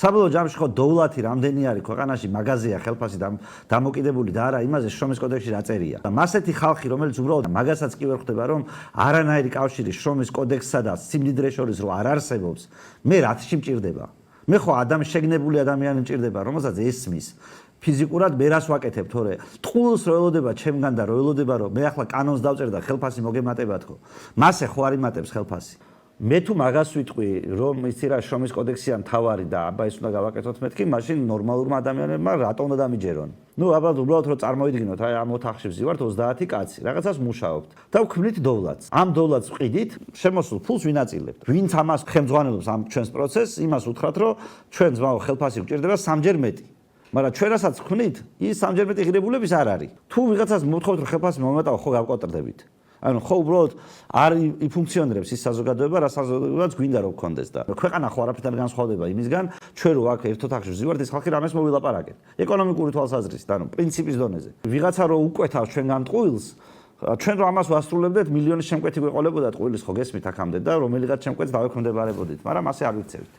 საბოლოო ჯამში ხო დოვლათი რამდენი არის ქვეყანაში მაღაზია ხელფასი დამოკიდებული და არა იმაზე შრომის კოდექსში რა წერია. მასეთი ხალხი რომელიც უბრალოდ მაგასაც კი ვერ ხვდება რომ არანაირი კავშირი შრომის კოდექსსა და სიმდიდრეს შორის რო არ არსებობს, მე რათში მჭირდება? მე ხო შეგნებული ადამიანი მჭირდება, რომელსაც ესმის. ფიზიკურად მე რას ვაკეთებ, თორე ტყუილს რო ელოდება ჩემგან და რო ელოდება რომ მე ახლა კანონს დავწერ და ხელფასი მოგემატებათ ხო. მასე ხო არ იმატებს ხელფასი. მე თუ მაგას ვიტყვი, რომ იცი რა შრომის კოდექსია მთავარი და აბა ეს უნდა გავაკეთოთ მეთქი, მაშინ ნორმალურმა ადამიანებმა რატომ უნდა დამიჯერონ? ნუ უბრალოდ რომ წარმოვიდგინოთ, აი ამ ოთახში ვზივართ 30 კაცი, რაღაცას მუშაობთ და ვქმნით დოვლათს. ამ დოვლათს ვყიდით, შემოსულ ფულს ვინაწილებთ. ვინც ამას ხელმძღვანელობს ამ ჩვენს პროცესს, იმას უთხრათ, რომ ჩვენ ძმაო ხელფასი გვჭირდება 3-ჯერ მეტი. მაგრამ ჩვენ რასაც ვქმნით, ის 3-ჯერ მეტი ღირებულების არ არის. თუ ვიღაცას მოთხოვთ რომ ხელფასი მომეტაო, ხო გავკვატრდებით. ანუ ხო უბრალოდ არ იფუნქციონირებს ის საზოგადოება, რა საზოგადოებაც გვინდა რომ გქონდეს და ქვეყანა ხო არაფერთან განსხვავდება იმისგან, ჩვენ რო აქ ერთ ოთახში ვზივართ, ეს ხალხი რამეს მოვილაპარაკეთ. ეკონომიკური თვალსაზრისით, ანუ პრინციპის დონეზე. ვიღაცა რო უკვეთავს ჩვენგან ტყუილს, ჩვენ რო ამას ვასრულებდეთ, მილიონის შემკვეთი გვეყოლებოდა ტყუილის ხო გესმით აქამდე და რომელიღაც შემკვეთს დავექვემდებარებოდით, მაგრამ ასე არ ვიქცევით.